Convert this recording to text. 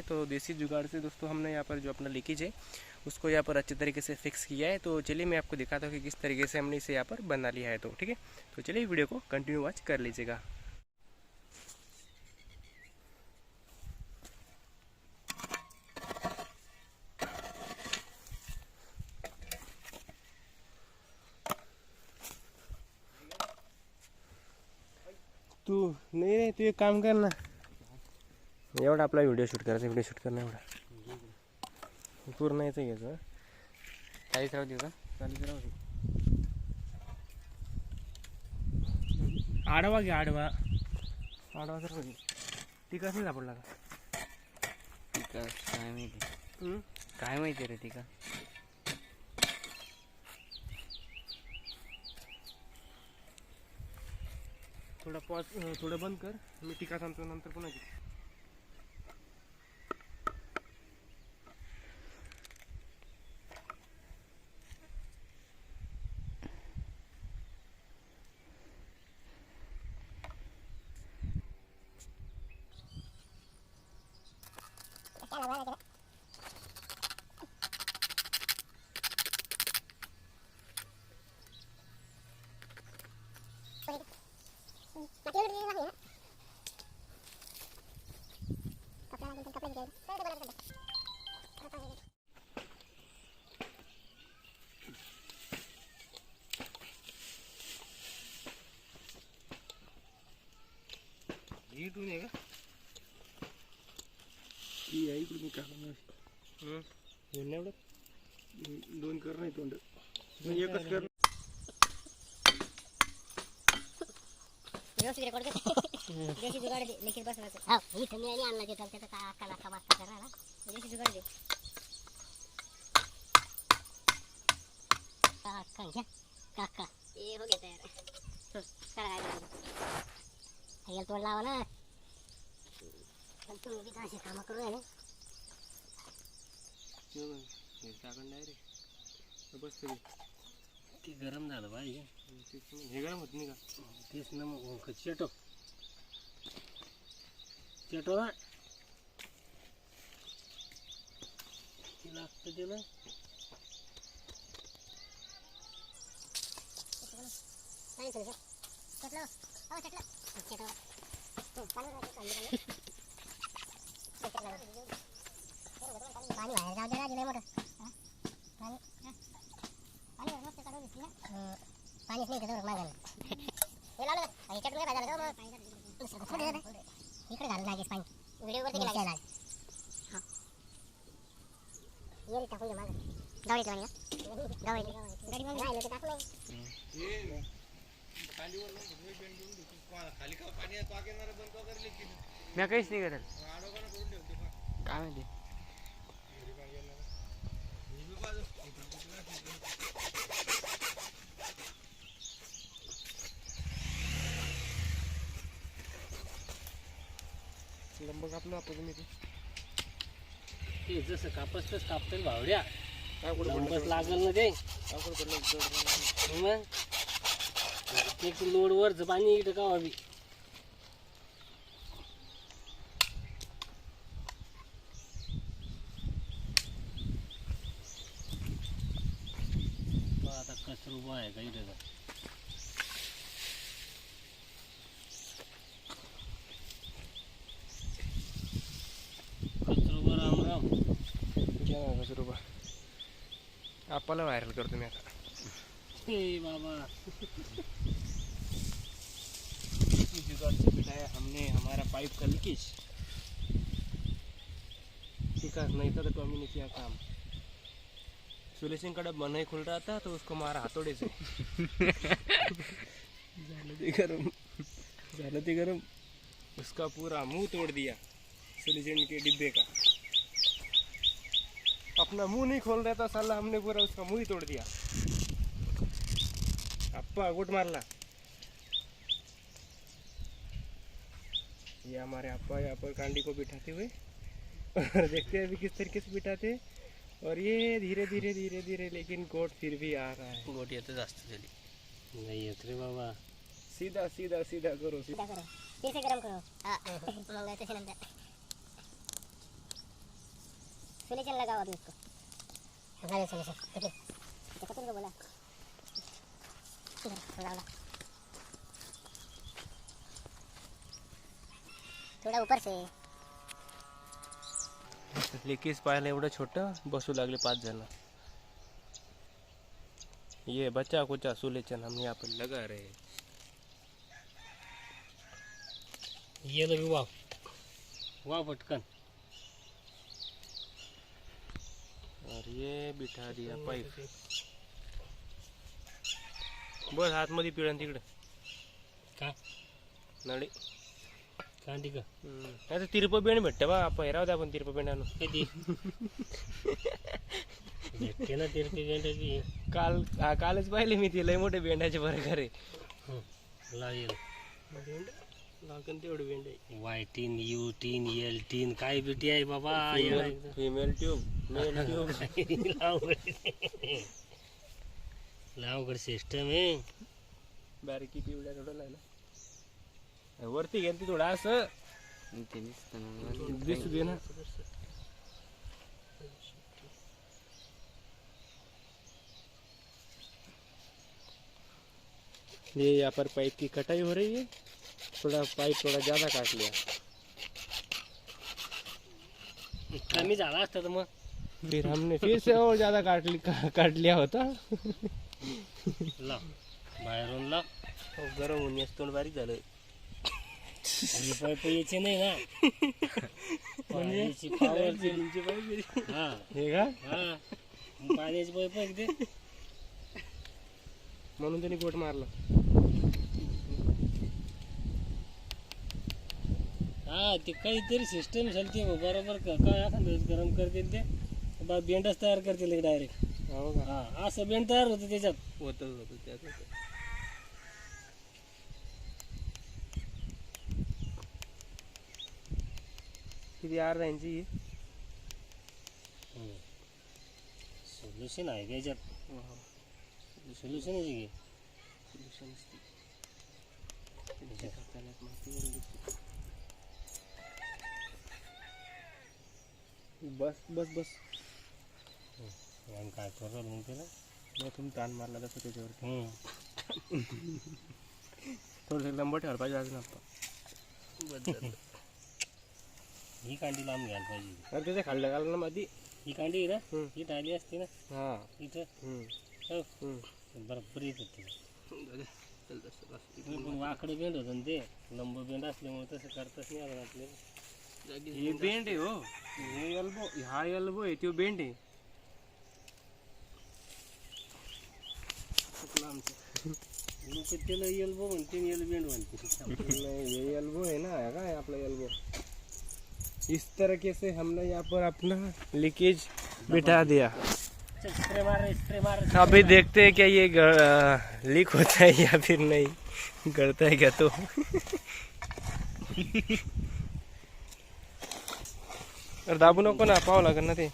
तो देसी जुगाड़ से दोस्तों हमने यहाँ पर जो अपना लीकेज है उसको यहाँ पर अच्छे तरीके से फिक्स किया है। तो चलिए मैं आपको दिखाता हूँ कि किस तरीके से हमने इसे यहाँ पर बना लिया है। तो ठीक है, तो चलिए वीडियो को कंटिन्यू वॉच कर लीजिएगा। तू नाही तू एक काम कर ना, एवढा आपला व्हिडिओ शूट करायचा, व्हिडिओ शूट करणं एवढा पूर्ण यायचं घ्यायचं, चाळीस राहू दे का, चाळीस राहू दे, आडवा घ्या, आडवा आडवा सर पाहिजे. टिका नाही सापडला का? टिका काय माहिती, काय माहिती रे टिका. थोडा पॉज, थोडं बंद कर, मी टिका सांगतो नंतर पुन्हा घे. इकडून आहे का? इकडून का एवढं दोन कर नाही तोंड, एकच कर. देसी जुगाड़ दे, लेकिन बस बस हां ही थंडी आणि आणला देतात त्याचा का काला का वास्ता करा ना. देसी जुगाड़ दे काका काका ये हो गया तयार. करा काय याला तोड लावा ना, पण तुम्ही बी असे काम करू आहे ना. हे टाकून डायरेक्ट बस तरी ते गरम झालं पाहिजे. हे गरम होत नाही का? तेच ना मग चेटो चेटो ना ते लागतं ते ना. नाही सर चटलो हो चटलो चटलो तो पाणी बाहेर जाऊ दे राजी लय मोठं. पाणी पाणी मस्त काढून घेतली ना. पाणीच नाही त्याच्यावर मागायला हे लावलं ना. आणि चटणी काय झालं मग इकडे घालून लागेल पाणी. व्हिडिओवरती गेला गेला हां ये टाकून दे मागं डावळी पाणी डावळी गाडी मग राहिलं तर टाकू नाही. खालीवर खाली का पाणी पाकेनार बंद करले की मी काहीच नाही करत. आडोगाना करून ठेवते काय माहिती लंब कापलं आपण मी ते जसं कापसच कापतील भावड्या काय कुठं लंबच लागल ना ते. मग एक लोड वरच पाणी इकडं का हवी. आता कसर उभा आहे का इथं. आपल्याला व्हायरल करतो मी आता. ए बाबा जुगाड़ से बिठाया हमने हमारा पाइप का लीकेज. ठीक है, नहीं था तो टॉमी ने किया काम. सोल्यूशन का डब्बा नहीं खुल रहा था तो उसको मारा हाथोड़े से. झालं ते गरम, उसका पूरा मुंह तोड़ दिया सोल्यूशन के डिब्बे का. अपना मुंह नहीं खोल रहा था साला, हमने पूरा उसका मुंह ही तोड़ दिया. अप्पा गुट मारला. ये हमारे अप्पा यहाँ पर कांडी को बिठाते हुए और देखते हैं अभी किस तरीके से बिठाते. और ये धीरे धीरे धीरे धीरे लेकिन गोट फिर भी आ रहा है. गोट येतं जास्त झाली नाही येत रे बाबा. सीधा सीधा सीधा करो, सीधा करो, फिर से गरम करो. हां मग त्याच्यानंतर सोल्यूशन लगाओ अभी इसको हमारे सोल्यूशन देखो तुमको बोला थोड़ा ऊपर से लिकीज पाहायला एवढं छोटं बसू लागले 5 जण. ये बच्चा कुचा सुलेचन हम यहाँ पर लगा रहे हैं. ये लो भी वाव वाव पटकन. और ये बिठा दिया पाईप. बस आतमध्ये पिळण तिकडे का नळी. कांदी का आता तिरप बेंड भेटते बा आपण राहू द्या आपण तिरप बेंड आणू. कधी भेटते ना तिरपी बेंडाची. कालच पाहिले मी ती लय मोठे बेंडाचे प्रकार आहे. लागेल बेंड लागन तेवढे बेंड आहे. वाय टीन यू टीन एल टीन काय बिटी आहे बाबा. फिमेल ट्यूब मेल ट्यूब लावगड सिस्टम आहे. बारीकी पिवड्या थोडं आहे ना वरती घेऊन ती थोडा असं दिसू दे ना. ये यहाँ पर पाइप की कटाई हो रही है. थोड़ा पाइप थोड़ा ज्यादा काट लिया. कमी झाला असता तर मग फिर हमने फिर से और ज्यादा काट लिया होता. लाव बाहेरून लाव. गरम होऊन तोंड बारीक झालं. पाईप यायचे नाही ना पाण्याची पावर. हा हे का हा पाण्याची पाईप आहे ते म्हणून त्यांनी गोट मारला. हा ते काहीतरी सिस्टम चालते बरोबर काय एखादं गरम करतील ते बेंडच तयार करतील डायरेक्ट. हो का हा असं बेंड तयार होतं त्याच्यात. होतं त्यात किती अर्धा इंची. सोल्युशन आहे त्याच्यात. सोल्युशन आहे की बस बस बस. आणि काय करतो मग त्याला मग तुम्ही ताण मारला तसं त्याच्यावर थोडं लंब ठेवायला पाहिजे अजून आपण. ही कांडी लांब घ्यायला पाहिजे. अरे त्याच्या खाल्ल्या घालून ना मध्ये ही कांडी ना ही टाळली असते ना हा इथं हो बरोबर येत होते. पण वाकडे बेंड होतं ना ते लंब बेंड असल्यामुळे तसं करताच नाही आलं आपल्याला. हे बेंड आहे हो. हे एल्बो हा एल्बो आहे तो बेंड आहे. लोक त्याला एल्बो म्हणते एल बेंड म्हणते. ये एल्बो है ना है का अपना एल्बो. इस तरीके से हमने यहाँ पर अपना लीकेज बिठा दिया. स्प्रे मार. अभी देखते हैं क्या ये लीक होता है या फिर नहीं गड़ता है क्या. तो दाबू नको ना पाहावं लागेल ना ते.